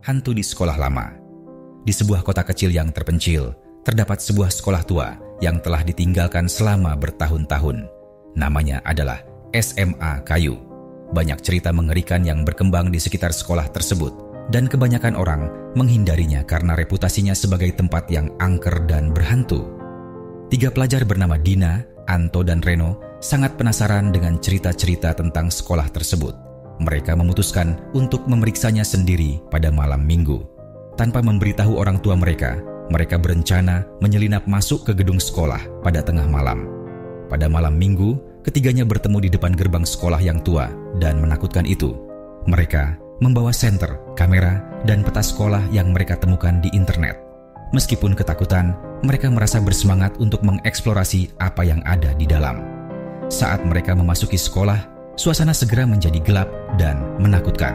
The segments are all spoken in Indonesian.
hantu di sekolah lama. Di sebuah kota kecil yang terpencil, terdapat sebuah sekolah tua yang telah ditinggalkan selama bertahun-tahun. Namanya adalah SMA Kayu. Banyak cerita mengerikan yang berkembang di sekitar sekolah tersebut, dan kebanyakan orang menghindarinya karena reputasinya sebagai tempat yang angker dan berhantu. 3 pelajar bernama Dina, Anto, dan Reno sangat penasaran dengan cerita-cerita tentang sekolah tersebut. Mereka memutuskan untuk memeriksanya sendiri pada malam minggu. Tanpa memberitahu orang tua mereka berencana menyelinap masuk ke gedung sekolah pada tengah malam. Pada malam minggu, ketiganya bertemu di depan gerbang sekolah yang tua dan menakutkan itu. Mereka membawa senter, kamera, dan peta sekolah yang mereka temukan di internet. Meskipun ketakutan, mereka merasa bersemangat untuk mengeksplorasi apa yang ada di dalam. Saat mereka memasuki sekolah, suasana segera menjadi gelap dan menakutkan.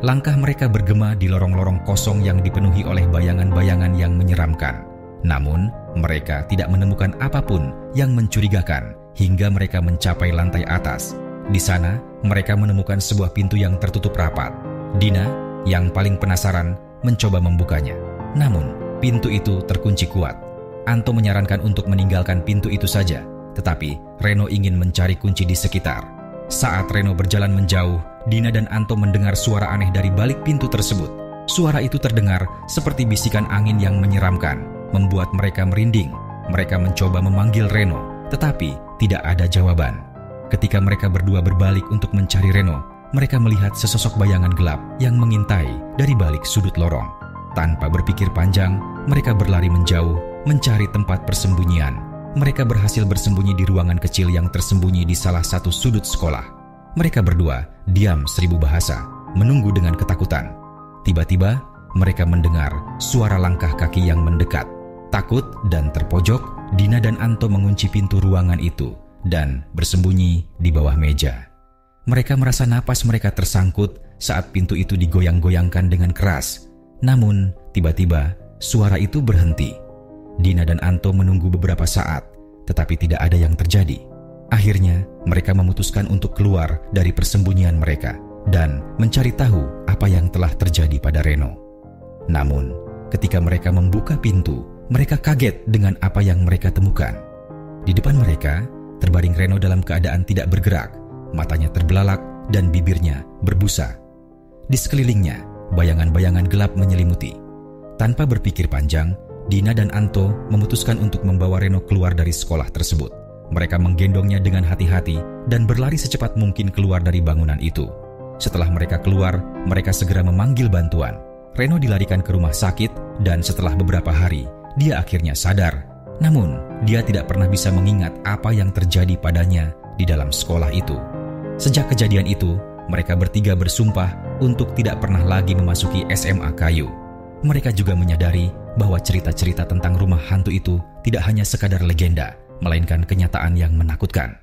Langkah mereka bergema di lorong-lorong kosong yang dipenuhi oleh bayangan-bayangan yang menyeramkan. Namun, mereka tidak menemukan apapun yang mencurigakan hingga mereka mencapai lantai atas. Di sana, mereka menemukan sebuah pintu yang tertutup rapat. Dina, yang paling penasaran, mencoba membukanya. Namun, pintu itu terkunci kuat. Anto menyarankan untuk meninggalkan pintu itu saja, tetapi Reno ingin mencari kunci di sekitar. Saat Reno berjalan menjauh, Dina dan Anto mendengar suara aneh dari balik pintu tersebut. Suara itu terdengar seperti bisikan angin yang menyeramkan, membuat mereka merinding. Mereka mencoba memanggil Reno, tetapi tidak ada jawaban. Ketika mereka berdua berbalik untuk mencari Reno, mereka melihat sesosok bayangan gelap yang mengintai dari balik sudut lorong. Tanpa berpikir panjang, mereka berlari menjauh, mencari tempat persembunyian. Mereka berhasil bersembunyi di ruangan kecil yang tersembunyi di salah satu sudut sekolah. Mereka berdua diam 1000 bahasa, menunggu dengan ketakutan. Tiba-tiba, mereka mendengar suara langkah kaki yang mendekat. Takut dan terpojok, Dina dan Anto mengunci pintu ruangan itu dan bersembunyi di bawah meja. Mereka merasa napas mereka tersangkut saat pintu itu digoyang-goyangkan dengan keras. Namun, tiba-tiba suara itu berhenti. Dina dan Anto menunggu beberapa saat, tetapi tidak ada yang terjadi. Akhirnya, mereka memutuskan untuk keluar dari persembunyian mereka dan mencari tahu apa yang telah terjadi pada Reno. Namun, ketika mereka membuka pintu, mereka kaget dengan apa yang mereka temukan. Di depan mereka, terbaring Reno dalam keadaan tidak bergerak, matanya terbelalak dan bibirnya berbusa. Di sekelilingnya, bayangan-bayangan gelap menyelimuti. Tanpa berpikir panjang, Dina dan Anto memutuskan untuk membawa Reno keluar dari sekolah tersebut. Mereka menggendongnya dengan hati-hati dan berlari secepat mungkin keluar dari bangunan itu. Setelah mereka keluar, mereka segera memanggil bantuan. Reno dilarikan ke rumah sakit dan setelah beberapa hari, dia akhirnya sadar. Namun, dia tidak pernah bisa mengingat apa yang terjadi padanya di dalam sekolah itu. Sejak kejadian itu, mereka bertiga bersumpah untuk tidak pernah lagi memasuki SMA Kayu. Mereka juga menyadari bahwa cerita-cerita tentang rumah hantu itu tidak hanya sekadar legenda, melainkan kenyataan yang menakutkan.